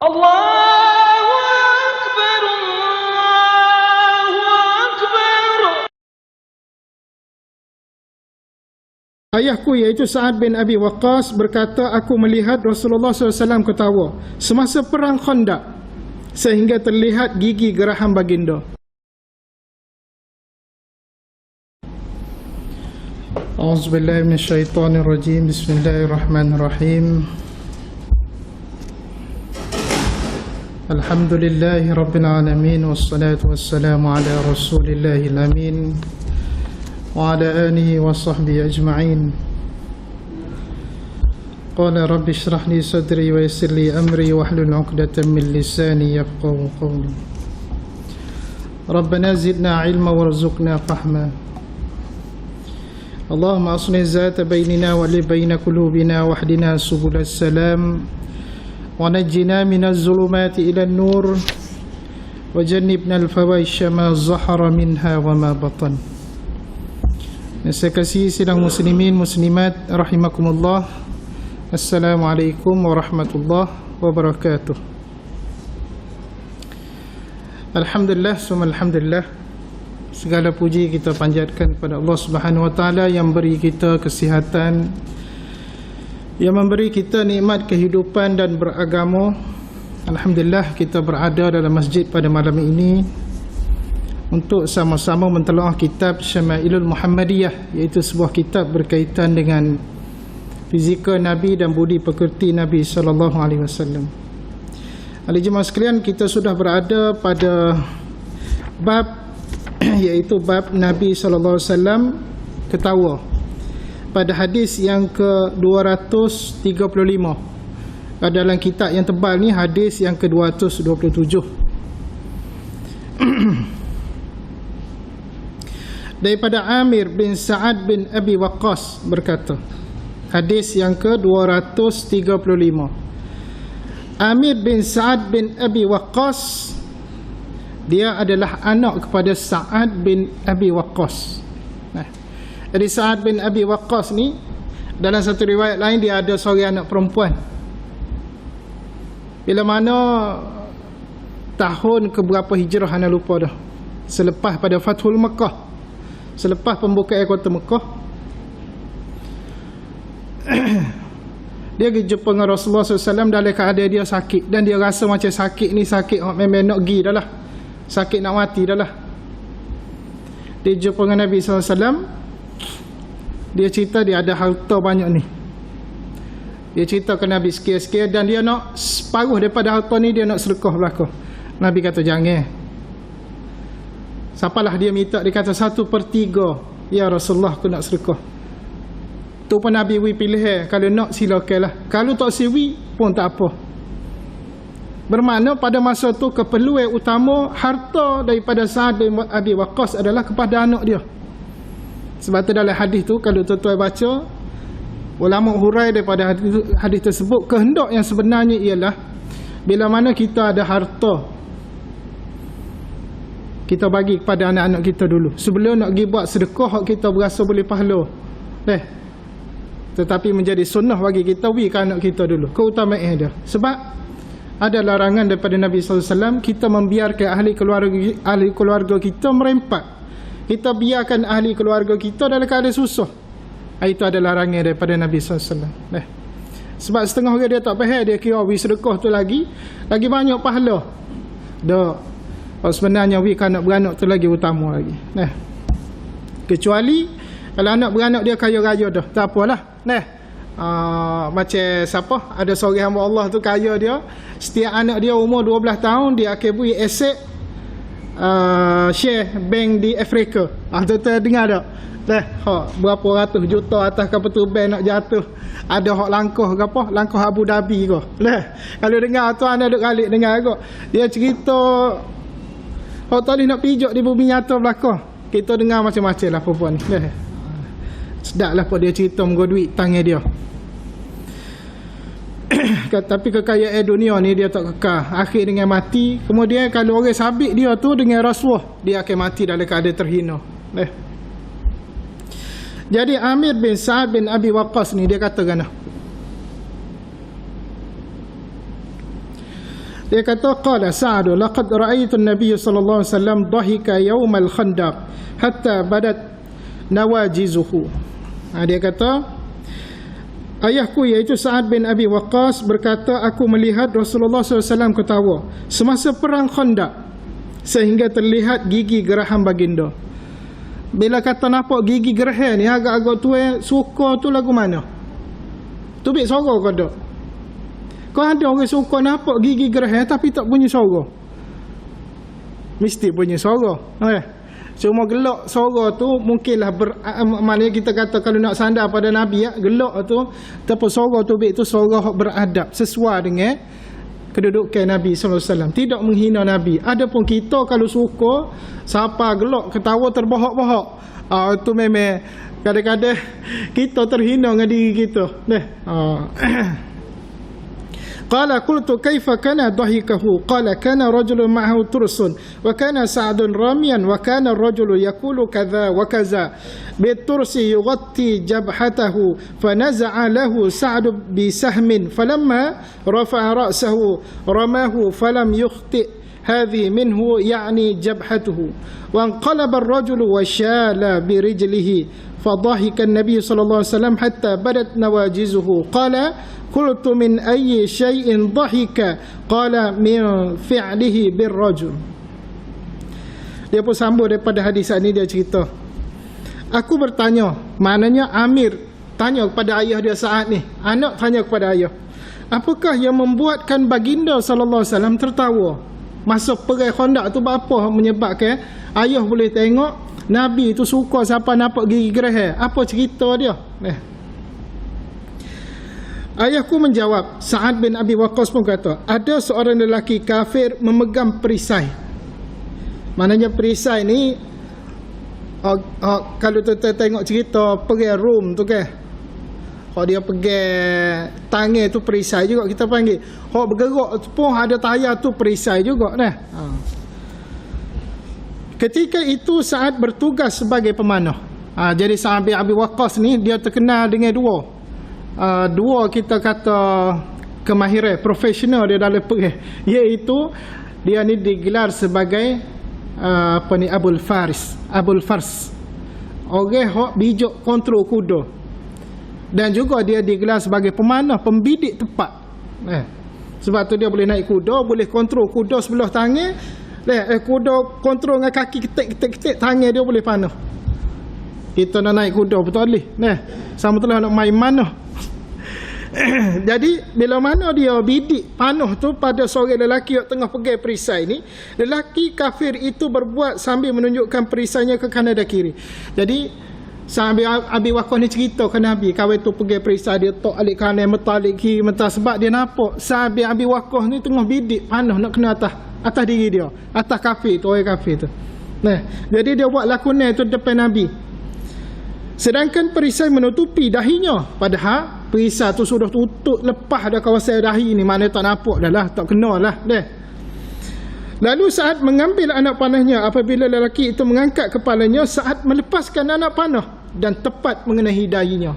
Allahu Akbar, Allahu Akbar. Ayahku iaitu Sa'ad bin Abi Waqqas berkata, aku melihat Rasulullah SAW ketawa semasa perang Khandaq sehingga terlihat gigi geraham baginda. A'udzubillahi minasyaitonirrajim. Bismillahirrahmanirrahim. Alhamdulillahi rabbil alamin, wassalatu wassalamu ala rasulillahil amin wa ala alihi wa sahbihi ajma'in. Qala rabbi shrah li sadri wa yassir li amri wahlul 'uqdatam min lisani yafqahu qawli. Rabbana zidna 'ilma warzuqna fahma. Allahumma aslih zata bainina wa li baina qulubina wahdina subulas salam wa najjina minaz zulumati ila an-nur wa jannibna al-fawahisha ma zahara minha wa ma batan. Saya kasih sidang muslimin muslimat rahimakumullah. Assalamualaikum warahmatullahi wabarakatuh. Alhamdulillah summa alhamdulillah. Segala puji kita panjatkan kepada Allah Subhanahu wa taala yang beri kita kesihatan, yang memberi kita nikmat kehidupan dan beragama. Alhamdulillah kita berada dalam masjid pada malam ini untuk sama-sama mentelaah kitab Syama'ilul Muhammadiyah, iaitu sebuah kitab berkaitan dengan fizikal Nabi dan budi pekerti Nabi sallallahu alaihi wasallam. Ahli jemaah sekalian, kita sudah berada pada bab iaitu bab Nabi sallallahu alaihi wasallam ketawa pada hadis yang ke-235. Dalam kitab yang tebal ni hadis yang ke-227. Daripada Amir bin Sa'ad bin Abi Waqqas berkata, hadis yang ke-235. Amir bin Sa'ad bin Abi Waqqas, dia adalah anak kepada Sa'ad bin Abi Waqqas. Jadi Sa'ad bin Abi Waqqas ni, dalam satu riwayat lain dia ada seorang anak perempuan. Bila mana tahun keberapa hijrah anda lupa dah, selepas pada Fathul Makkah, selepas pembukaan kota Mekah, dia pergi jumpa dengan Rasulullah SAW dalam keadaan dia sakit. Dan dia rasa macam sakit ni sakit memang nak pergi dah lah, sakit nak mati dah lah. Dia jumpa dengan Nabi SAW. Dia cerita dia ada harta banyak ni. Dia cerita ke Nabi sikit-sikit, dan dia nak separuh daripada harta ni dia nak sedekah belakang. Nabi kata jangan. Siapalah dia minta, dia kata 1/3. Ya Rasulullah, aku nak sedekah. Tu pun Nabi pilih, kalau nak silakanlah, kalau tak siwi pun tak apa. Bermakna pada masa tu keperluan utama harta daripada Sa'ad bin Abi Waqqas adalah kepada anak dia. Sebab tu dalam hadis tu, kalau tuan-tuan baca, ulama hurai daripada hadis tersebut, kehendak yang sebenarnya ialah bila mana kita ada harta, kita bagi kepada anak-anak kita dulu sebelum nak pergi buat sedekah kita berasa boleh pahala. Tetapi menjadi sunnah bagi kita bagi ke anak kita dulu, keutamaan dia. Sebab ada larangan daripada Nabi SAW, kita membiarkan ahli keluarga kita merempat. Kita biarkan ahli keluarga kita dalam keadaan susah. Itu ada larangan daripada Nabi SAW. Sebab setengah orang dia tak faham, dia kira sedekah tu lagi banyak pahala. Dah, sebenarnya anak beranak tu lagi utama lagi. Kecuali kalau anak beranak dia kaya raya dah, tak apalah. Macam siapa, ada seorang hamba Allah tu kaya dia, setiap anak dia umur 12 tahun dia akan beri aset share bank di Afrika. Tuan-tuan dengar tak? Berapa ratus juta atas kapal tu bank nak jatuh. Ada hak langkah ke apa, langkah Abu Dhabi ke. Kalau dengar tu anda duk kalik dengar ke. Dia cerita hak tadi nak pijak di bumi nyata belakang. Kita dengar macam-macam lah perempuan ni. Sedap lah apa dia cerita menggo duit tangan dia. Tapi kekayaan dunia ni dia tak kekal, akhir dengan mati. Kemudian kalau orang sabit dia tu dengan rasuah, dia akan mati dalam keadaan terhina. Jadi Amir bin Sa'ad bin Abi Waqqas ni dia kata kan, Dia kata qala Sa'd laqad ra'aytu an-nabiy sallallahu alaihi wasallam dhahika yawm al-khandaq hatta badat nawajizuhu. Dia kata ayahku iaitu Sa'ad bin Abi Waqqas berkata, aku melihat Rasulullah SAW ketawa semasa perang Khandaq sehingga terlihat gigi geraham baginda. Bila kata nampak gigi geraham ni agak-agak tu suka tu lagu mana? Tu bik suara kau tak? Kau ada orang suka nampak gigi geraham tapi tak punya suara. Mesti punya suara. Cuma gelak suara tu mungkinlah maknanya kita kata kalau nak sandar pada Nabi gelak tu tapi suara tu bik tu suara beradab sesuai dengan kedudukan Nabi sallallahu alaihi wasallam, tidak menghina Nabi. Adapun kita kalau suka siapa gelak ketawa terbahak-bahak, tu memang kadang-kadang kita terhina dengan diri kita. Qala qultu kaifa kana dhahikahu qala kana rajulun ma'ahu tursun wa kana Sa'dun ramiyan wa kana ar-rajulu yaqulu kadza wa kadza bitursi yughatti jabhatahu fanaza'a lahu Sa'd bi sahmin falamma rafa'a ra'sahu ramahu falam yukhti hadhi minhu ya'ni jabhatuhu wa anqalaba ar-rajulu wa shala bi rijlihi fadhahika an-nabiy sallallahu alaihi wasallam hatta badat nawajizuhu qala qultu min ayyi shay'in dhahika qala min fi'lihi birrajul. Dia pun sambung daripada hadis ini, dia cerita, aku bertanya, maknanya Amir tanya kepada ayah dia Sa'ad ni, anak tanya kepada ayah, apakah yang membuatkan baginda sallallahu alaihi wasallam tertawa masa perang Khandaq tu? Apa menyebabkan ayah boleh tengok Nabi tu suka siapa nampak gigi geraham? Apa cerita dia? Ayahku menjawab, Sa'ad bin Abi Waqqas pun kata, ada seorang lelaki kafir memegang perisai. Maknanya perisai ni kalau kita tengok cerita perang Rom tu kan, kalau dia pegang tangan tu perisai juga kita panggil. Kalau bergerak tu pun ada tayar tu perisai juga dah. Ketika itu Sa'ad bertugas sebagai pemanah. Jadi Sa'ad bin Abi Waqqas ni dia terkenal dengan dua kita kata kemahiran profesional dia dalam perang, iaitu dia ni digelar sebagai Abul Fars, orang hok bijak kontrol kuda, dan juga dia digelar sebagai pemanah, pembidik tepat. Sebab tu dia boleh naik kuda, boleh kontrol kuda sebelah tangan, kuda kontrol dengan kaki ketik, tangan dia boleh panah. Kita nak naik kuda betul boleh. Sama tu lah nak main mana. Jadi bila mana dia bidik panah tu pada seorang lelaki yang tengah pegang perisai ni, lelaki kafir itu berbuat sambil menunjukkan perisainya ke kanan dan kiri. Jadi Sa'ad bin Abi Waqqas ni cerita ke Nabi, kawan tu pegang perisai, dia tok alik kanan, metal alik kiri, metal, sebab dia nampak Sa'ad bin Abi Waqqas ni tengah bidik panah nak kena atas diri dia, atas kafir tu, orang kafir tu. Jadi dia buat lakonan tu depan Nabi, sedangkan perisai menutupi dahinya, padahal perisai tu sudah tutup lepas dah kawasan dahi ni, maknanya tak nampak dah lah, tak kenal lah dah. Lalu Sa'ad mengambil anak panahnya. Apabila lelaki itu mengangkat kepalanya, Sa'ad melepaskan anak panah dan tepat mengenai dahinya.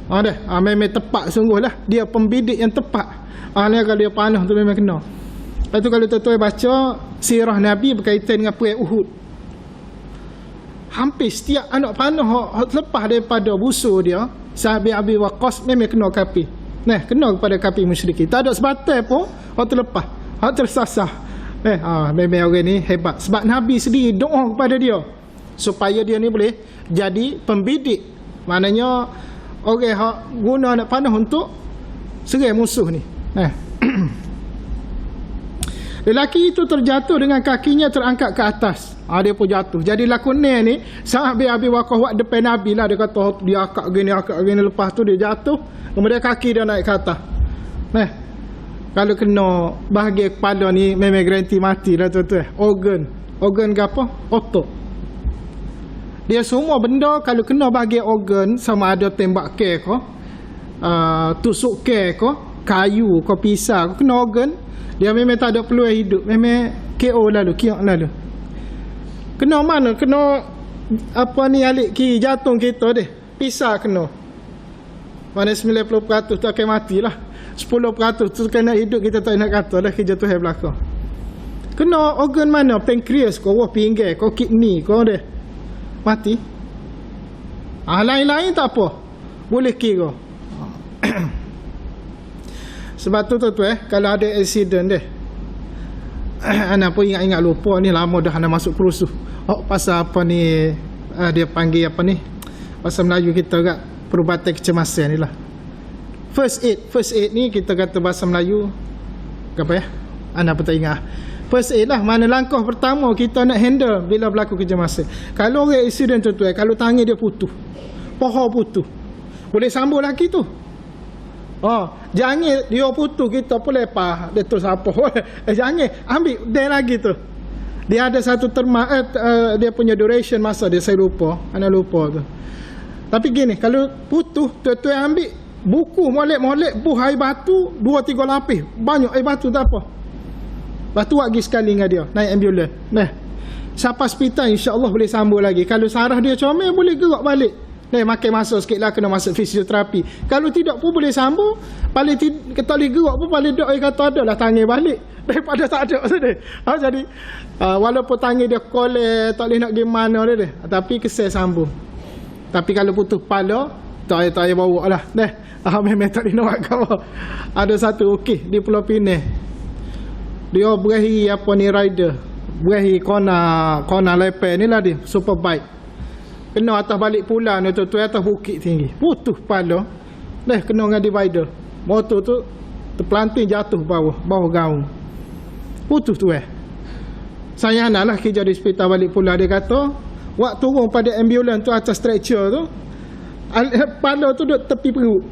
Memang tepat sungguh lah, dia pembidik yang tepat. Ni kalau dia panah tu memang kena. Lepas tu kalau tuan-tuan baca sirah Nabi berkaitan dengan perang Uhud, hampir setiap anak panah lepas daripada busur dia, Sa'ad bin Abi Waqqas memang kena kafir. Kena kepada kafir musyrikin. Tak ada sebatai pun waktu lepas, tersasar. Memang orang ni hebat. Sebab Nabi sendiri doa kepada dia supaya dia ni boleh jadi pembidik. Maknanya orang yang guna anak panah untuk serang musuh ni. Lelaki itu terjatuh dengan kakinya terangkat ke atas. Dia pun jatuh. Jadi lakonan ni Sa'ad bin Abi Waqqas buat depan Nabi lah. Dia kata dia akak gini. Lepas tu dia jatuh, kemudian kaki dia naik ke atas. Kalau kena bahagian kepala ni memang garanti mati lah tuan-tuan. Organ ke apa? Otak. Dia semua benda kalau kena bahagian organ, sama ada tembak ke tusuk ke kayu ke pisau ke, kena organ, dia memang tak ada peluang hidup. Memang KO lalu, kiok lalu. Kena mana? Kena apa ni alik kiri jantung kita deh. Pisau kena. Mana 90% tu akan matilah. 10% tu kena hidup kita tak nak kata dah kerja Tuhan belaka. Kena organ mana, pankreas kau, pinggir kau, kidney kau dah mati. Lain-lain tak apa, boleh kira. Sebab tu kalau ada accident deh, anak pun ingat-ingat lupa ni, lama dah anak masuk kerusuh. Pasal apa ni, dia panggil apa ni, pasal Melayu kita kat perubatan kecemasan ni lah. First aid ni kita kata bahasa Melayu apa ya, anak pun tak ingat. First aid lah, mana langkah pertama kita nak handle bila berlaku kecemasan. Kalau orang accident tu kalau tangan dia putus, paha putus, boleh sambung lagi tu. Jangan dia putus kita pun lepas dia terus apa. Jangan ambil dia lagi tu. Dia ada satu dia punya duration masa dia, saya lupa, anak lupa tu. Tapi gini, kalau putus tu ambil buku molek-molek buh air batu 2-3 lapis, banyak air batu tak apa. Batu lagi sekali dengan dia, naik ambulans. Sampai hospital insya-Allah boleh sambung lagi. Kalau saraf dia comel boleh gerak balik. Makan masa sikit lah, kena masuk fisioterapi. Kalau tidak pun boleh sambung. Paling tak boleh gerak pun, paling dok kata ada lah tangan balik daripada tak ada tadi. Jadi walaupun tangan dia kolek, tak boleh nak pergi mana dia, tapi kesel sambung. Tapi kalau putus kepala, tak payah bawa lah. Memang tak boleh nak kau. Ada satu di Pulau Pinang, dia berahi apa ni, rider berahi kona leper ni lah, dia superbike. Kena atas balik pulang tu atas bukit tinggi, putus kepala, kena dengan divider. Motor tu terpelanting jatuh bawah gaung, putus tu. Saya nak lah kerja di hospital balik pulang. Dia kata waktu turun pada ambulans tu atas stretcher tu, kepala tu duduk tepi perut.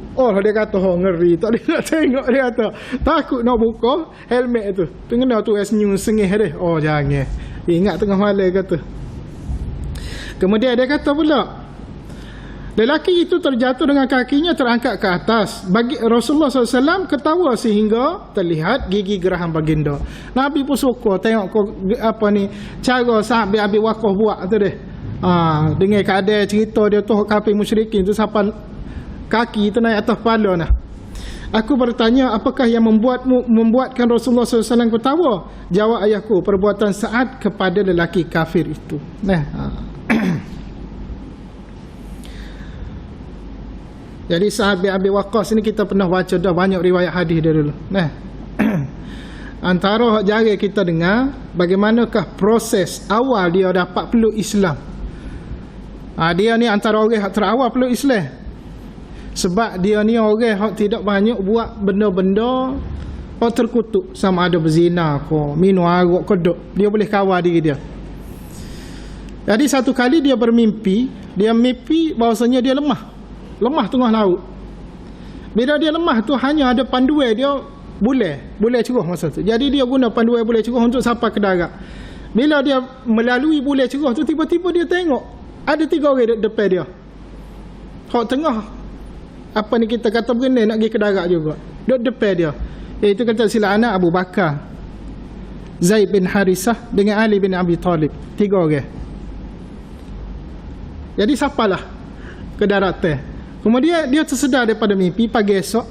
Dia kata ngeri, tak boleh nak tengok. Dia kata takut nak buka helmet tu, kena tu senyum sengih dia. Jangan ingat tengah malam kata. Kemudian dia kata pula, lelaki itu terjatuh dengan kakinya terangkat ke atas. Bagi Rasulullah SAW ketawa sehingga terlihat gigi geraham baginda. Nabi pun suka tengok apa ni, cara sahabat Abi Waqqas buat tu deh. Dengan keadaan cerita dia tu kafir musyrikin tu sampai kaki tu naik atas kepala nah. Aku bertanya, apakah yang membuatkan Rasulullah SAW ketawa? Jawab ayahku, perbuatan Sa'ad kepada lelaki kafir itu. Jadi sahabat Abi Waqqas ni kita pernah baca dah banyak riwayat hadis dia dulu. Antara hak jarang kita dengar, bagaimanakah proses awal dia dapat peluk Islam. Dia ni antara orang yang terawal peluk Islam. Sebab dia ni orang yang tidak banyak buat benda-benda yang terkutuk, sama ada berzina ke, minum arak ke, dia boleh kawal diri dia. Jadi satu kali dia bermimpi, dia mimpi bahawasanya dia lemah tengah laut. Bila dia lemah tu hanya ada panduan dia boleh ceroh masa tu. Jadi dia guna panduan boleh ceroh untuk sampai ke darat. Bila dia melalui boleh ceroh tu, tiba-tiba dia tengok ada 3 orang depan dia. Hak tengah apa ni kita kata berenang nak pergi ke darat juga, duduk depan dia. Iaitu kata sila anak Abu Bakar, Zaid bin Harisah dengan Ali bin Abi Talib, 3 orang. Jadi sapalah ke daratan. Kemudian dia tersedar daripada mimpi. Pagi esok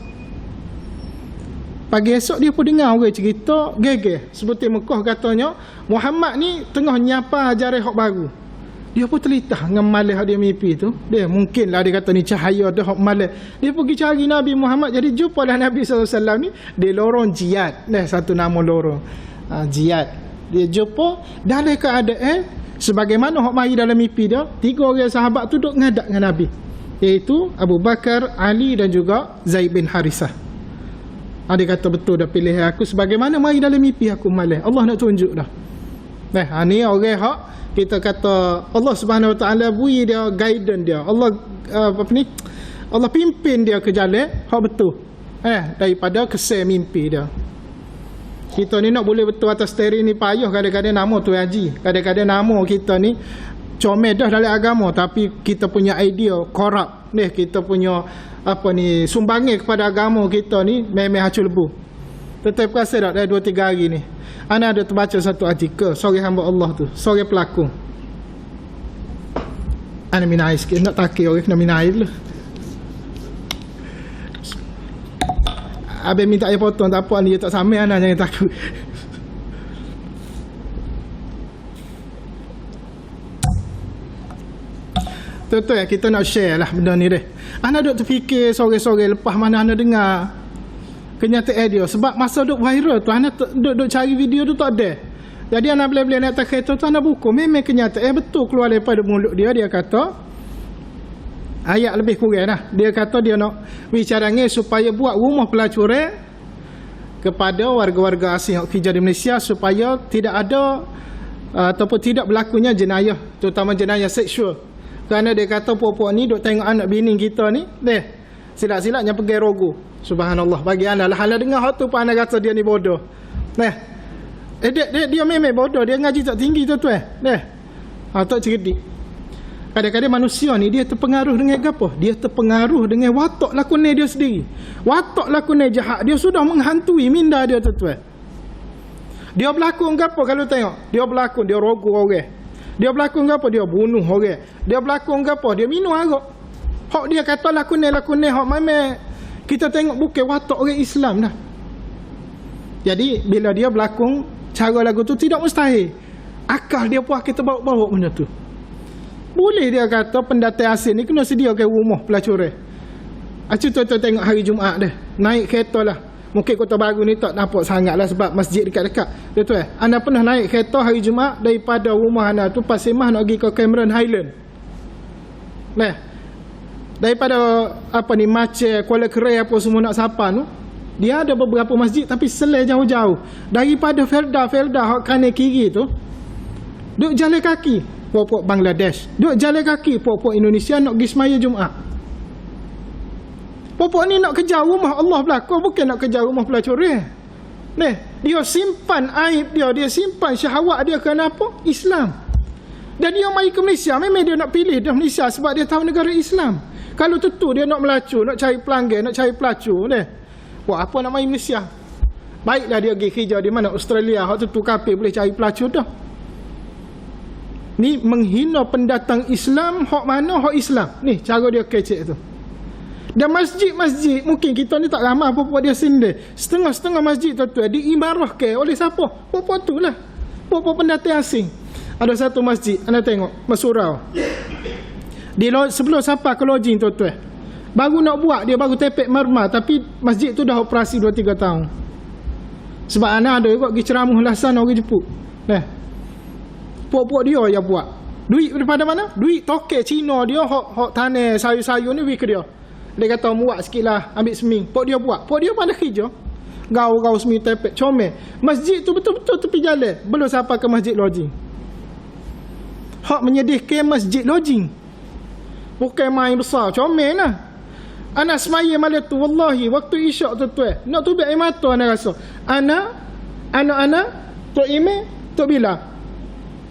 dia pun dengar orang cerita geger. Seperti Mekah katanya Muhammad ni tengah nyapa ajaran hak baru. Dia pun terlitah dengan malah dia mimpi tu. Dia mungkinlah dia kata ni cahaya dah hak malah. Dia pergi cari Nabi Muhammad. Jadi jumpalah Nabi SAW ni di lorong Jiyad. Satu nama lorong Jiyad. Dia jumpa dalam keadaan sebagaimana hak mari dalam mimpi dia. 3 orang sahabat tu duduk ngadak dengan Nabi, iaitu Abu Bakar, Ali dan juga Zaid bin Harisah. Dia kata betul dah pilih aku sebagaimana mari dalam mimpi aku malam. Allah nak tunjuk dah. Ni orang hak kita kata Allah Subhanahu Wa Taala beri dia guidance dia. Allah Allah pimpin dia ke jalan hak betul. Daripada kesal mimpi dia. Kita ni nak boleh betul atas steering ni payah. Kadang-kadang nama tu haji, kadang-kadang nama kita ni comel dah dalam agama, tapi kita punya idea korup ni, kita punya apa ni sumbangan kepada agama kita ni memang hacul lebu. Tetapi rasa tak dah 2-3 hari ni ana ada terbaca satu artikel seorang hamba Allah tu, seorang pelakon. Ana minai sikit nak takir orang kena minai dulu. Abang minta saya potong, tak apa ni, dia tak samai anak, jangan takut. Betul ya, kita nak share lah benda ni deh. Anak duk terfikir sore-sore lepas mana anak dengar kenyataan dia. Sebab masa duk viral tu, anak duk cari video tu tak ada. Jadi anak boleh-boleh naik atas kereta tu, anak buku. Memang kenyataan betul keluar daripada mulut dia. Dia kata, ayat lebih kurang lah. Dia kata dia nak bicaranya supaya buat rumah pelacuran kepada warga-warga asing yang kerja di Malaysia supaya tidak ada ataupun tidak berlakunya jenayah, terutama jenayah seksual. Kerana dia kata puak-puak ni duk tengok anak bini kita ni, silap-silapnya pergi rogo. Subhanallah, bagi anda lah. Hala dengar hak tu pun anda kata dia ni bodoh. Dia memang bodoh, dia ngaji tak tinggi tu tak cerdik. Kadang-kadang manusia ni dia terpengaruh dengan apa? Dia terpengaruh dengan watak lakunya dia sendiri. Watak lakunya jahat, dia sudah menghantui minda dia tu. Dia berlakon apa kalau tengok? Dia berlakon, dia rogo orang. Dia berlakon apa? Dia bunuh orang. Dia berlakon apa? Dia minum arak. Hak dia kata lakunya hak memang kita tengok bukan watak orang Islam dah. Jadi bila dia berlakon cara lagu tu tidak mustahil. Akal dia puas kita bawa-bawa benda tu. Boleh dia kata pendatang asing ni kena sediakan rumah pelacuran. Contoh tengok hari Jumaat dah. Naik kereta lah. Mungkin Kota Baru ni tak nampak sangat lah sebab masjid dekat-dekat. Betul anda pernah naik kereta hari Jumaat daripada rumah anda tu Pasir Mas nak pergi ke Cameron Highland. Daripada Maceh, Kuala Kerai apa semua nak sapa tu, dia ada beberapa masjid tapi selai jauh-jauh. Daripada Felda hak kanan kiri tu, duk jalan kaki puak-puak Bangladesh, duk jalan kaki puak-puak Indonesia nak pergi semaya Jumaat. Puak-puak ni nak kejar rumah Allah belakang, bukan nak kejar rumah pelacuran. Dia simpan aib dia simpan syahwat dia kerana apa? Islam. Dan dia mai ke Malaysia, memang dia nak pilih dah Malaysia sebab dia tahu negara Islam. Kalau tentu dia nak melacur, nak cari pelanggan, nak cari pelacur buat apa nak mai Malaysia? Baiklah dia pergi kerja di mana? Australia, hak tentu kafir boleh cari pelacur dah. Ni menghina pendatang Islam, hak mana hak Islam. Ni cara dia kecek tu. Dan masjid-masjid mungkin kita ni tak ramai apa-apa dia sendiri. Setengah-setengah masjid tu diimarahkan oleh siapa? Apa tu lah. Apa pendatang asing. Ada satu masjid, anda tengok, Masurau. Sebelum sampai ke lodging tu baru nak buat, dia baru tepek mermar, tapi masjid tu dah operasi 2-3 tahun. Sebab anak ada juga pergi ceramah lasan orang jeput. Puak-puak dia yang buat. Duit daripada mana? Duit tokek Cina dia, hok tanah sayur-sayur ni pergi ke dia. Dia kata muat sikit lah, ambil seming. Pok dia buat. Pok dia pada kerja. Gau-gau seming tepek, comel. Masjid tu betul-betul tepi jalan. Belum sampai ke masjid lodging. Hak menyedihkan masjid lodging. Bukan main besar, comel lah. Anak semaya malam tu, wallahi, waktu isyak tu nak tubik air mata anak rasa. Anak-anak, Tok Ime, Tok Bila.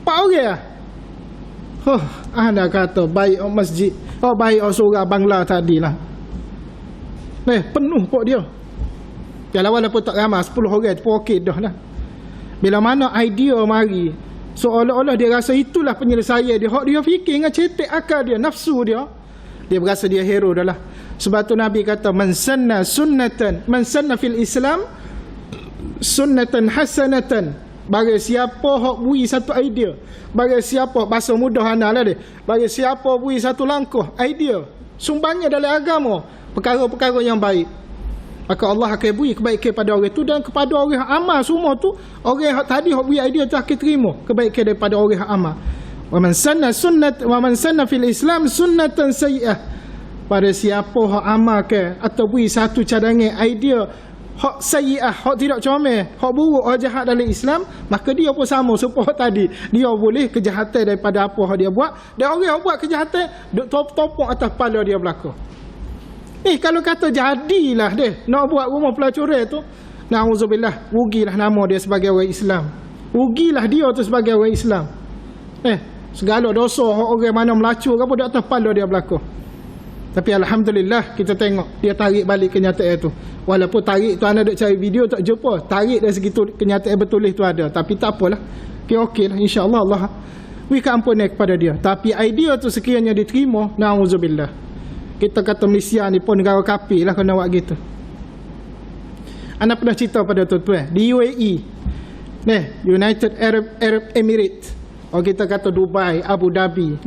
4 orang lah. Anak kata, baik masjid. Baik surah Bangla tadi lah. Penuh pok dia. Yalah walaupun tak ramai 10 orang tu okey dah lah. Bila mana idea mari, seolah-olah dia rasa itulah penyelesaian dia. Hak dia fikir dengan cetek akal dia, nafsu dia berasa dia hero dah lah. Sebab tu Nabi kata man sanna fil Islam sunnatan hasanatan. Bagi siapa hak bui satu idea, bagi siapa bahasa mudah anak lah dia, bagi siapa bui satu langkah idea sumbangnya dalam agama perkara-perkara yang baik, maka Allah akan bui kebaikan pada orang itu, dan kepada orang yang amal semua tu, orang yang tadi hak bui idea tu akan terima kebaikan daripada orang yang amal. Wa man sanna fil Islam sunnatan sayyi'ah. Pada siapa hak amal ke atau bui satu cadangan idea hak sayyi'ah, hak tidak comel, hak buruk, hak jahat dalam Islam, maka dia pun sama seperti tadi. Dia boleh kejahatan daripada apa hak dia buat, dan orang yang buat kejahatan duk topok atas kepala dia belaka. Kalau kata jadilah dia nak buat rumah pelacuran tu, na'udzubillah, rugilah nama dia sebagai orang Islam. Rugilah dia tu sebagai orang Islam. Segala dosa orang mana melacur apa di atas kepala dia belaka. Tapi alhamdulillah kita tengok dia tarik balik kenyataan tu. Walaupun tarik tu anda duk cari video tak jumpa, tarik dari segi tu kenyataan bertulis tu ada, tapi tak apalah. Okey lah, insya-Allah Allah beri keampunan kepada dia. Tapi idea tu sekiranya diterima, na'udzubillah, kita kata Malaysia ni pun negara kafir lah kena buat gitu. Ana pernah cerita pada tuan-tuan di UAE, United Arab Emirates. Kita kata Dubai, Abu Dhabi,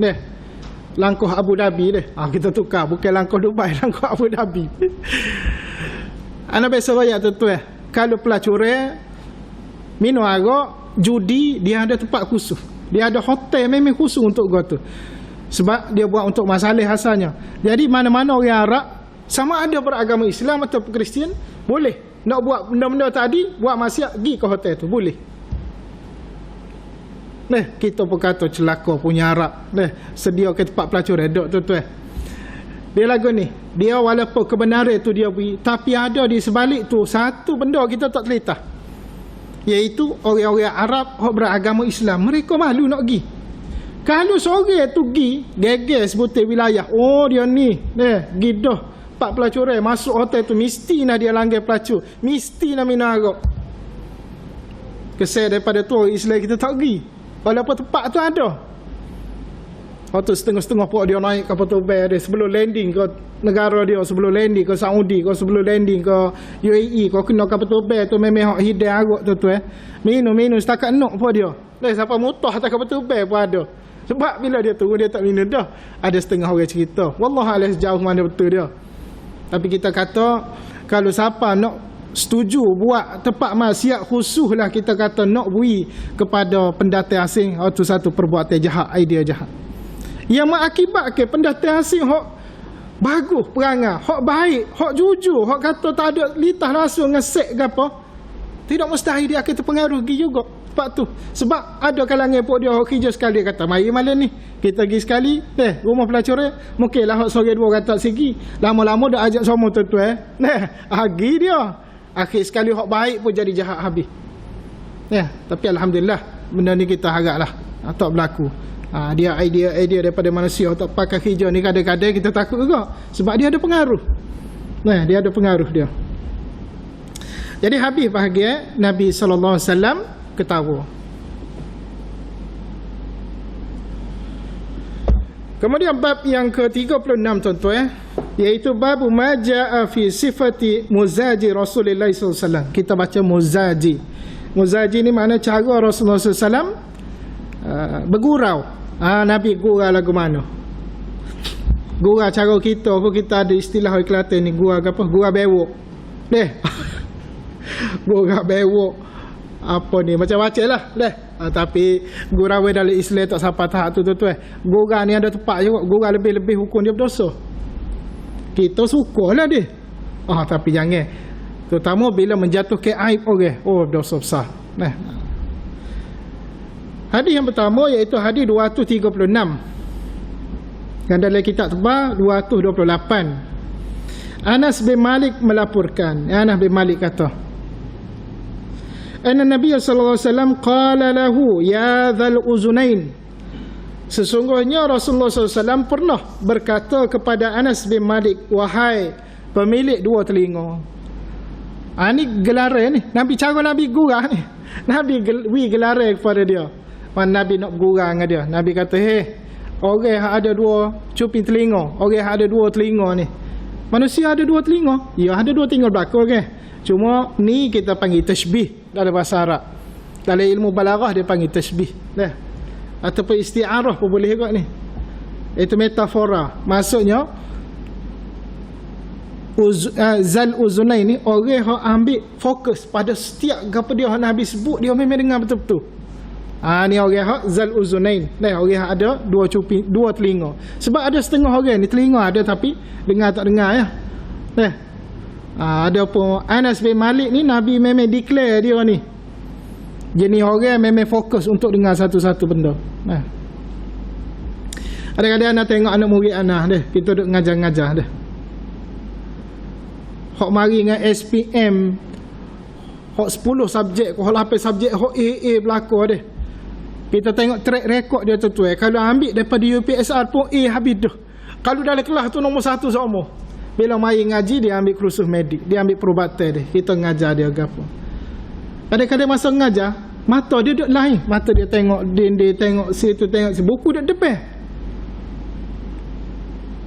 Langkah Abu Dhabi kita tukar, bukan Langkah Dubai, Langkah Abu Dhabi. Ana biasa bayar tuan-tuan, kalau pelacur minum arak, judi, dia ada tempat khusus. Dia ada hotel memang khusus untuk gua tu. Sebab dia buat untuk masalah asalnya. Jadi mana-mana orang Arab, sama ada beragama Islam atau Kristian, boleh nak buat benda-benda tadi, buat maksiat, pergi ke hotel tu, boleh. Kita pun kata celaka punya Arab. Sedia ke tempat pelacur dok tuan-tuan. Dia lagu ni, dia walaupun kebenaran tu dia beri, tapi ada di sebalik tu satu benda kita tak terletak, iaitu orang-orang Arab yang beragama Islam, mereka malu nak pergi. Kalau seorang tu pergi geger sebutir wilayah, dia ni pergi dah 4 pelacuran masuk hotel tu, mesti nak dia langgar pelacur, mesti nak minum arak. Kesal daripada tu orang Islam kita tak pergi, walaupun tempat tu ada. Waktu setengah-setengah pun dia naik kapal terbang dia sebelum landing ke negara dia, sebelum landing ke Saudi, ke sebelum landing ke UAE, kau kena kapal terbang tu memang hak hidang arak tu minum setakat nok pun dia. Siapa mutah atas kapal terbang pun ada. Sebab bila dia turun dia tak minum dah. Ada setengah orang cerita, wallahualam sejauh mana betul dia. Tapi kita kata kalau siapa nak setuju buat tempat maksiat khusus lah, kita kata nak beri kepada pendatang asing, itu satu perbuatan jahat, idea jahat yang mengakibatkan pendatang asing hok bagus perangai, hok baik, hok jujur, hok kata tak ada litah langsung ngesek ke apa, tidak mustahil dia akan terpengaruh pergi juga. Sebab ada kalangan pun dia hok kerja sekali, kata mari malam ni kita pergi sekali rumah pelacur, mungkinlah hok sore dua kata segi, lama-lama dah ajak semua tuan-tuan pergi dia, akhir sekali hok baik pun jadi jahat habis. Tapi alhamdulillah benda ni kita haraplah tak berlaku. Dia idea daripada manusia tak pakai hijau ni, kadang-kadang kita takut juga sebab dia ada pengaruh. Dia ada pengaruh dia. Jadi habis bahagia Nabi sallallahu alaihi wasallam ketawa. Kemudian bab yang ke-36 tuan-tuan, iaitu bab majaa fi sifati muzaji Rasulullah sallallahu alaihi wasallam. Kita baca muzaji. Muzaji ni makna cara Rasulullah sallallahu alaihi wasallam bergurau. Nabi gurau lagu mana? Gurau cara kita ada istilah orang Kelantan ni, gurau apa? Gurau bewok. Gurau bewok. Apa ni? Macam-macam lah. Tapi gurau dalam Islam tak sampai tahap tu tuan-tuan. Gurau ni ada tempat juga. Gurau lebih-lebih hukum dia berdosa. Kita suka lah dia. Tapi jangan. Terutama bila menjatuhkan aib orang. Berdosa besar. Hadis yang pertama iaitu hadis 236. Dan dalam kitab tebal 228. Anas bin Malik melaporkan. Anas bin Malik kata, anna Nabi sallallahu alaihi wasallam qala lahu ya dzal uzunain. Sesungguhnya Rasulullah sallallahu alaihi wasallam pernah berkata kepada Anas bin Malik, wahai pemilik dua telinga. Ni gelaran ni. Nabi cara Nabi gurau ni. Nabi gelaran kepada dia. Nabi nak gurau dengan dia. Nabi kata, orang yang ada dua cuping telinga, orang yang ada dua telinga ni, manusia ada dua telinga. Ya, ada dua telinga belakang Cuma ni kita panggil tashbih dalam bahasa Arab. Dalam ilmu balaghah dia panggil tashbih. Ataupun isti'arah pun boleh juga ni. Itu metafora. Maksudnya zal uzunain ni orang yang ambil fokus pada setiap apa dia Nabi sebut, dia memang dengar betul-betul. Ni orang yang zal uzunain. Orang yang ada dua cuping, dua telinga. Sebab ada setengah orang ni telinga ada tapi dengar tak dengar ya. Ada pun Anas bin Malik ni Nabi memang declare dia ni jenis orang memang fokus untuk dengar satu-satu benda. Kadang-kadang anak tengok anak murid anak dia, kita duk ngajar-ngajar dia. Hok mari dengan SPM, hok 10 subjek, hok 8 subjek, hok AA belakang dia. Kita tengok track record dia tu. Kalau ambil daripada UPSR pun A habis dah. Kalau dalam kelas tu nombor 1 semua. Bila mari ngaji dia ambil kursus medik, dia ambil perubatan dia. Kita ngajar dia gapo. Kadang-kadang masa ngajar, mata dia duduk lain. Mata dia tengok dia tengok situ, tengok si buku duduk depan.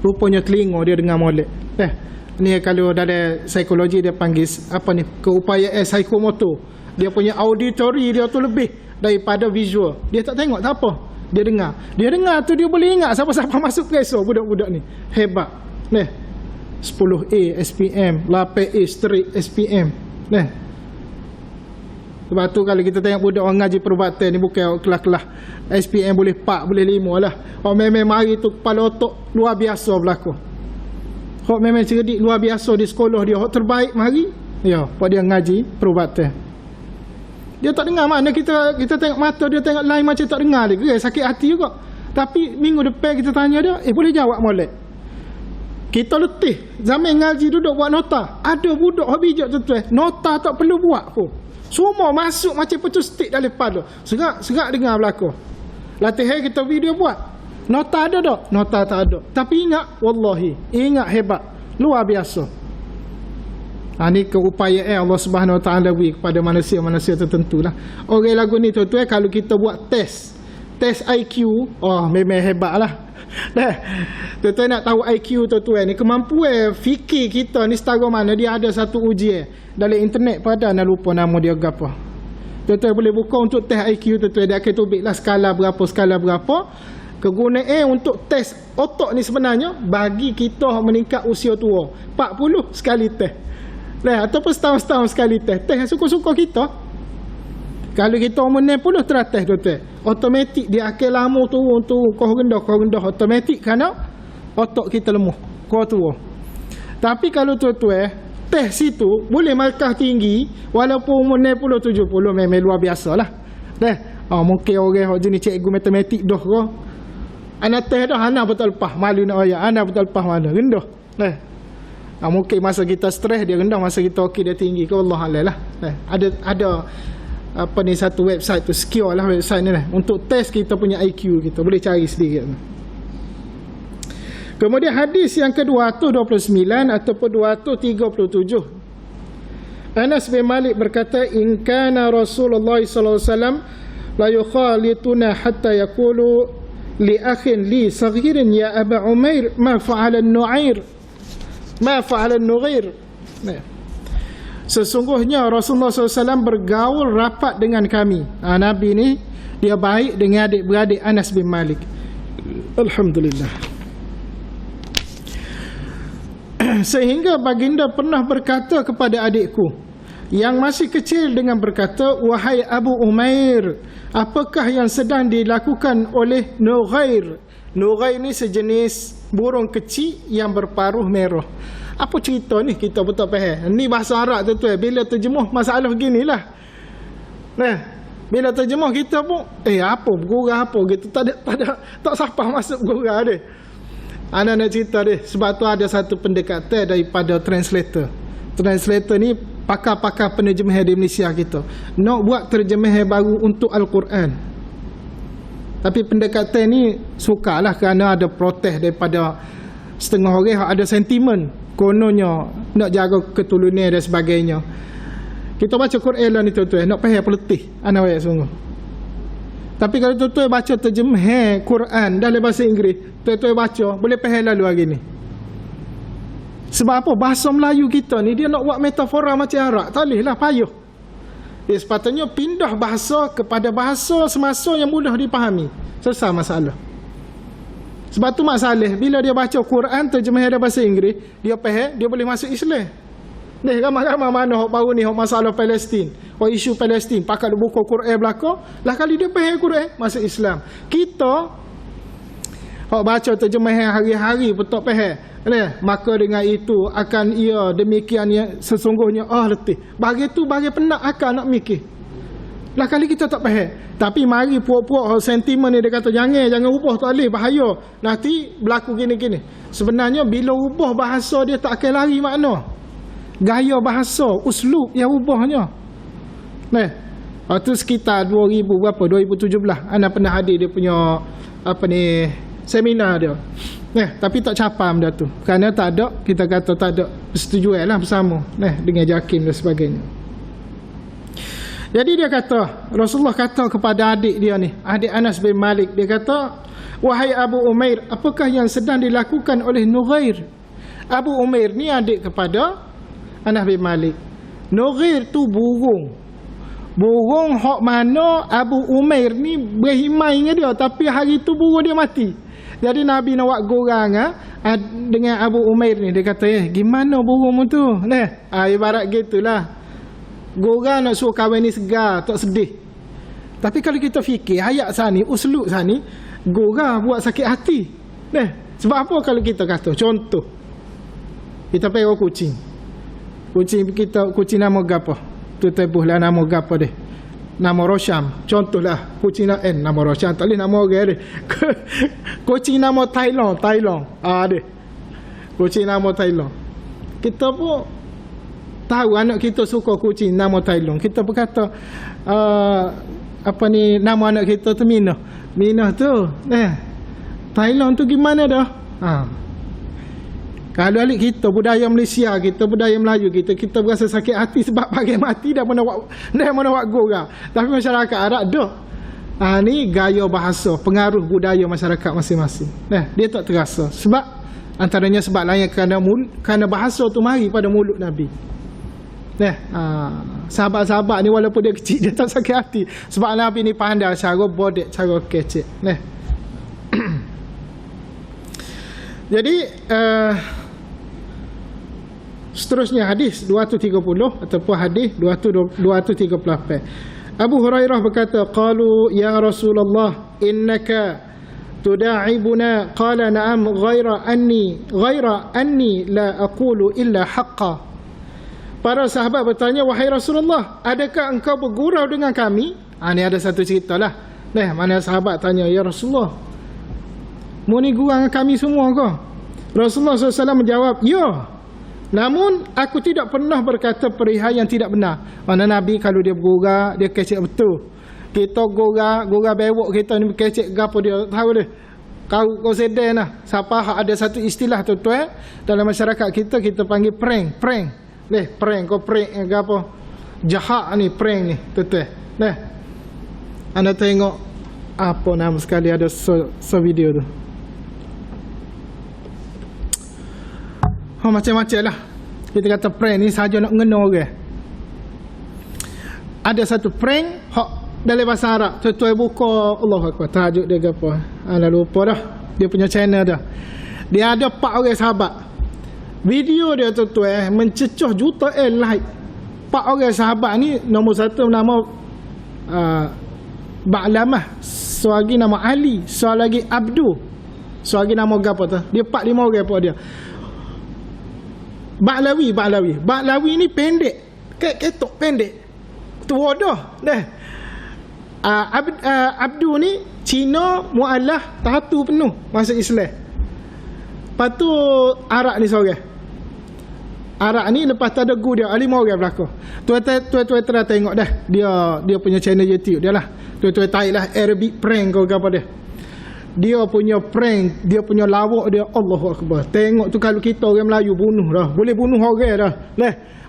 Rupanya telinga dia dengar molek. Ni kalau dalam psikologi dia panggil apa ni, keupayaan psikomotor. Dia punya auditory dia tu lebih daripada visual. Dia tak tengok tak apa, dia dengar. Dia dengar tu dia boleh ingat siapa-siapa masuk preso. Budak-budak ni hebat. Ni 10A SPM, 8A straight SPM. Ni sebab tu kalau kita tengok budak orang ngaji perubatan ni, bukan kelas-kelas SPM boleh 4, boleh 5 lah. Orang memang mari tu kepala otak luar biasa berlaku. Orang memang cerdik luar biasa di sekolah dia, orang terbaik mari, ya, pak dia ngaji perubatan. Dia tak dengar, mana kita tengok mata dia tengok lain macam tak dengar dia, sakit hati juga. Tapi minggu depan kita tanya dia, boleh jawab molek. Kita letih zaman ngaji duduk buat nota. Ada budak bijak tuan-tuan, nota tak perlu buat pun. Semua masuk macam petu stick dalam kepala. Serak dengar berlaku. Latihan kita video buat. Nota ada tak? Nota tak ada. Tapi ingat, wallahi, ingat hebat, luar biasa. Ini keupayaan Allah Subhanahu Wa Taala beri kepada manusia-manusia tertentulah. Orang lagu ni tuan-tuan, kalau kita buat test IQ, memang hebatlah. Dah. Tuan-tuan nak tahu IQ tuan-tuan ni, kemampuan fikir kita ni setara mana. Dia ada satu ujian dalam internet pada, nak lupa nama dia apa. Tuan-tuan boleh buka untuk test IQ tuan-tuan. Dia akan tubiklah skala berapa. Kegunaan untuk test otak ni sebenarnya bagi kita meningkat usia tua 40 sekali test. Ataupun setahun sekali test. Test yang suka-suka kita. Kalau kita umur 60 teratas tuan-tuan, automatik dia akan lama turun kau rendah automatik kerana otak kita lemah, kau tua. Tapi kalau tuan-tuan test situ boleh markah tinggi walaupun umur 60 70, memang luar biasalah. Mungkin orang jenis cikgu matematik dah ke, anak test dah, anak betul lepas malu nak ayat, anak betul lepas malu rendah. Mungkin masa kita stres dia rendah, masa kita okey dia tinggi, ke Allah alam lah. Ada apa ni, satu website tu, secure lah website ni lah, untuk test kita punya IQ. Kita boleh cari sendiri. Kemudian hadis yang ke-229 ataupun 237, Anas bin Malik berkata, in kana Rasulullah sallallahu alaihi wasallam la yukhalituna hatta yaqulu li akhin li saghirin ya Aba Umair ma fa'ala an-nu'air ma fa'ala an-nughir. Sesungguhnya Rasulullah SAW bergaul rapat dengan kami. Nabi ni dia baik dengan adik-beradik Anas bin Malik. Alhamdulillah. Sehingga baginda pernah berkata kepada adikku yang masih kecil dengan berkata, wahai Abu Umair, apakah yang sedang dilakukan oleh Nughair? Nughair ni sejenis burung kecil yang berparuh merah. Apa cerita ni kita betul faham. Ni bahasa Arab tuan-tuan. Bila terjemuh masalah beginilah. Bila terjemuh kita pun apa bergurau apa gitu. Tak siapa masuk bergurau dia. Ana nak cerita dia. Sebab tu ada satu pendekatan daripada translator. Translator ni pakar-pakar penerjemah di Malaysia kita. Nak buat terjemahan baru untuk Al-Quran. Tapi pendekatan ni sukalah kerana ada protes daripada setengah orang, ada sentimen kononnya nak jaga keturunan dan sebagainya. Kita baca Quran lah ni tuan-tuan, nak faham peletih anak ayat sungguh. Tapi kalau tuan-tuan baca terjemah Quran dalam bahasa Inggeris, tuan-tuan baca boleh faham lalu hari ni. Sebab apa? Bahasa Melayu kita ni dia nak buat metafora macam Arab, tak boleh lah, payuh. Dia sepatutnya pindah bahasa kepada bahasa semasa yang mudah dipahami. Selesai masalah. Sebab tu masalah bila dia baca Quran terjemah dalam bahasa Inggeris, dia faham, dia boleh masuk Islam. Ni ramai-ramai mana hok baru ni hok masalah Palestin, hok isu Palestin, pakat buku Quran belaka, lah kali dia faham Quran masuk Islam. Kita hok baca terjemahan hari-hari pun tak faham. Maka dengan itu akan ia demikian yang sesungguhnya letih. Bagi tu bagi penat akal nak mikir. Lah kali kita tak faham. Tapi mari puak-puak sentimen ni dia kata jangan ubah, tak boleh, bahaya. Nanti berlaku gini-gini. Sebenarnya bila ubah bahasa dia tak akan lari makna. Gaya bahasa, uslub yang ubahnya. Itu sekitar 2017 ana pernah hadir dia punya seminar dia. Tapi tak capai benda tu. Kerana tak ada, kita kata tak ada persetujuan lah bersama dengan JAKIM dan sebagainya. Jadi dia kata, Rasulullah kata kepada adik dia ni, adik Anas bin Malik, dia kata, wahai Abu Umair, apakah yang sedang dilakukan oleh Nughair? Abu Umair ni adik kepada Anas bin Malik. Nughir tu burung. Burung hak mana Abu Umair ni berhimai dengan dia, tapi hari tu burung dia mati. Jadi Nabi nak buat gorang dengan Abu Umair ni. Dia kata, gimana burung tu? Ibarat gitulah. Gorang nak suruh kawan ni segar, tak sedih. Tapi kalau kita fikir ayat sani, uslub sani, gorang buat sakit hati. Sebab apa kalau kita kata contoh, kita pergi kucing. Kucing nama gapo? Tu tebuhlah nama gapo deh. Nama Rosham. Contohlah kucing nama Rosham, tak boleh nama orang deh. Kucing nama Thailand. Deh. Kucing nama Thailand. Kita pun tahu anak kita suka kucing nama Thailand. Kita berkata nama anak kita tu Minah tu. Thailand tu gimana dah? Kalau alik kita, budaya Malaysia kita, budaya Melayu kita berasa sakit hati sebab bagai mati dah mana buat gorang. Tapi masyarakat Arab dah. Ni gaya bahasa, pengaruh budaya masyarakat masing-masing. Dia tak terasa. Sebab antaranya sebab lain kerana bahasa tu mari pada mulut Nabi. Sahabat-sahabat ni walaupun dia kecil, dia tak sakit hati. Sebab Nabi ni pandai cara bodek, cara kecek. Jadi seterusnya hadis 230 ataupun hadis 238. Abu Hurairah berkata, qalu ya Rasulullah innaka tuda'ibuna, qala na'am ghaira anni la aqulu illa haqqa. Para sahabat bertanya, wahai Rasulullah, adakah engkau bergurau dengan kami? Ni ada satu cerita lah. Mana sahabat tanya, ya Rasulullah, mu ni gurau dengan kami semua kau? Rasulullah SAW menjawab, ya, namun aku tidak pernah berkata perihal yang tidak benar. Mana Nabi kalau dia bergurau, dia kecek betul. Kita gurau bewok kita ni kecek gapo dia tahu dia. Kau sedar lah. Siapa ada satu istilah tuan-tuan dalam masyarakat kita panggil prank. Prank kau prank gapo. Jahat ni prank ni tuan-tuan. Anda tengok apa nama sekali ada video tu. Macam-macam lah. Kita kata prank ni sahaja nak ngena orang. Ada satu prank dalam bahasa Arab. Tuan-tuan buka Allah Akbar, tajuk dia ke apa, dah lupa dah. Dia punya channel dah. Dia ada 4 orang sahabat. Video dia tuan-tuan mencecah juta like. 4 orang sahabat ni, nombor 1 nama Ba'lamah, seorang lagi nama Ali, seorang lagi Abdu, seorang lagi nama apa tu. Dia 4-5 orang pun dia. Ba'lawi ni pendek. Ketok pendek. Tua dah. Abdu ni Cina mu'alah tatu penuh masuk Islam. Lepas tu Arak ni seorang. Arak ni lepas tu ada gu dia 5 orang belakang. Tuan-tuan tengok dah dia punya channel YouTube dia lah. Tuan-tuan tarik lah Arabic prank kau apa dia. Dia punya prank, dia punya lawak dia, Allahu Akbar. Tengok tu kalau kita orang Melayu bunuh dah. Boleh bunuh orang dah.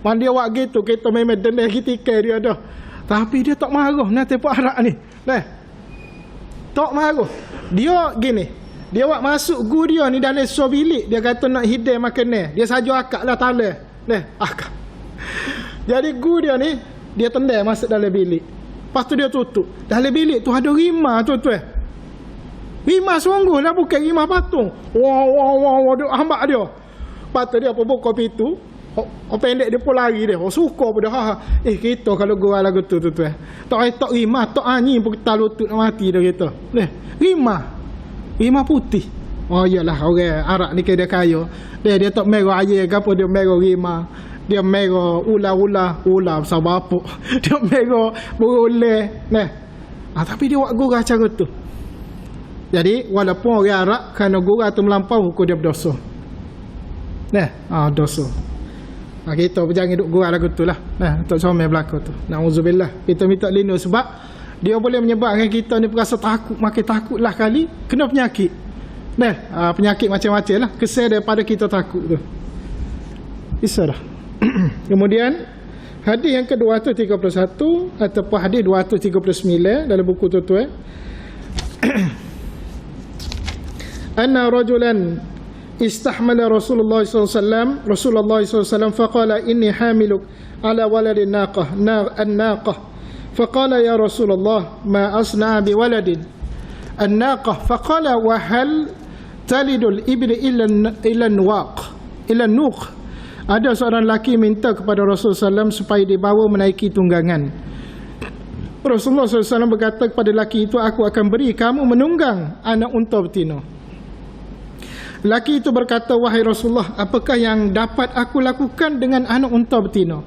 Mana dia buat gitu, kita memang dendah ketika dia dah. Tapi dia tak marah nak tepuk Arak ni. Tak marah. Dia gini. Dia buat masuk gu dia ni dalam sebuah bilik. Dia kata nak hidai makanan. Dia saja akak lah tala. Akak. Jadi gu dia ni, dia tendai masuk dalam bilik. Lepas tu dia tutup. Dalam bilik tu ada rimah tuan-tuan. Rimah sungguh lah, bukan rimah patung. Wah, dia hambak dia. Lepas tu dia buka pintu. Pendek dia pun lari dia. Suka pun dia. Kita kalau gua lagu tu tuan. Tak rimah, tak anjing pun kita lutut nak mati dah kita. Rimah putih. Oh iyalah orang Arab ni dia kaya. Dia tak merah air ke apa, dia merah rimah. Dia merah ular besar bapuk. Dia merah beroleh. Tapi dia buat gurau cara tu. Jadi walaupun orang Arab kerana gurau tu melampau, hukum dia berdosa. Dosa. Kita jangan duduk gurau lagu tu lah. Tak comel belakang tu. Na'udzubillah. Kita minta lindung sebab dia boleh menyebabkan kita ni berasa takut. Makin takutlah kali kena penyakit. Penyakit macam-macam lah. Kesal daripada kita takut tu. Isyalah. Kemudian hadis yang ke-231 ataupun hadis 239 dalam buku tuan-tuan. Anna rajulan istahmala Rasulullah SAW faqala inni hamiluk ala waladin naqah an-naqah faqala ya Rasulullah ma asna'a bi waladin an-naqah faqala wa hal talidul ibli illa nuq. Ada seorang lelaki minta kepada Rasulullah SAW supaya dibawa menaiki tunggangan. Rasulullah SAW berkata kepada lelaki itu, aku akan beri kamu menunggang anak unta betina. Lelaki itu berkata, wahai Rasulullah, apakah yang dapat aku lakukan dengan anak unta betina?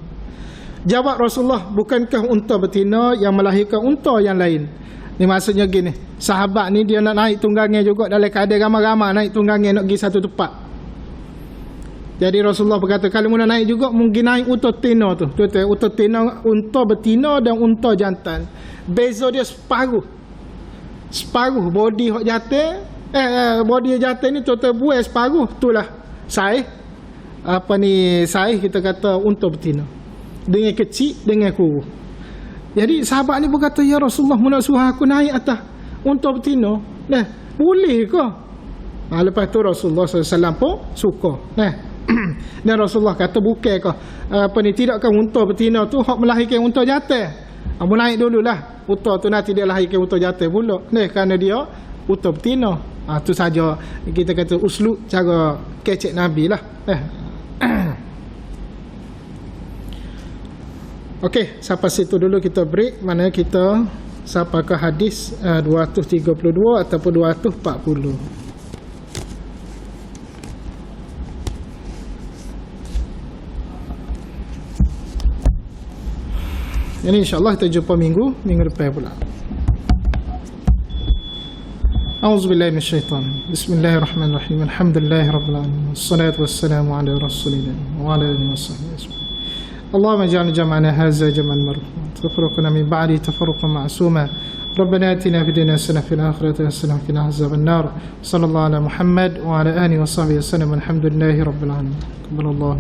Jawab Rasulullah, bukankah unta betina yang melahirkan unta yang lain? Ni maksudnya gini, sahabat ni dia nak naik tunggangnya juga dalam keadaan ramai-ramai naik tunggangnya nak pergi satu tempat. Jadi Rasulullah berkata, kalau nak naik juga mungkin naik unta betina tu. Unta betina, unta betina dan unta jantan. Beza dia separuh. Separuh body hak jantan, body jantan ni total buai separuh, itulah saiz. Apa ni saiz kita kata unta betina. Dengan kecil, dengan kurus. Jadi sahabat ni berkata, ya Rasulullah, nak suruh aku naik atas unta betina. Nah, boleh ke? Lepas tu Rasulullah SAW pun suka. Nah, dan Rasulullah kata, bukan ke apa ni, tidakkah unta betina tu hak melahirkan unta jantan? Kamu naik dululah. Unta tu nanti dia lahirkan unta jantan pula. Nah, kerana dia unta betina. Tu saja kita kata uslub cara kecek Nabi lah. Okey, sampai situ dulu kita break. Mana kita sampai ke hadis 232 ataupun 240. Ini insyaAllah kita jumpa minggu depan pula. A'udzubillahi minasyaitan. Bismillahirrahmanirrahim. Alhamdulillahirabbil alamin. Wassalatu wassalamu ala rasulillah wa ala alihi wasahbihi. Allahumma ij'al jam'ana hadza jam'an marhuman. Tafarraqna min ba'di tafarruqan ma'suma. ربنا آتنا في الدنيا حسنة وفي الآخرة حسنة وقنا عذاب النار. صلى الله على محمد وعلى آله وصحبه وسلم. الحمد لله رب العالمين. قبل الله.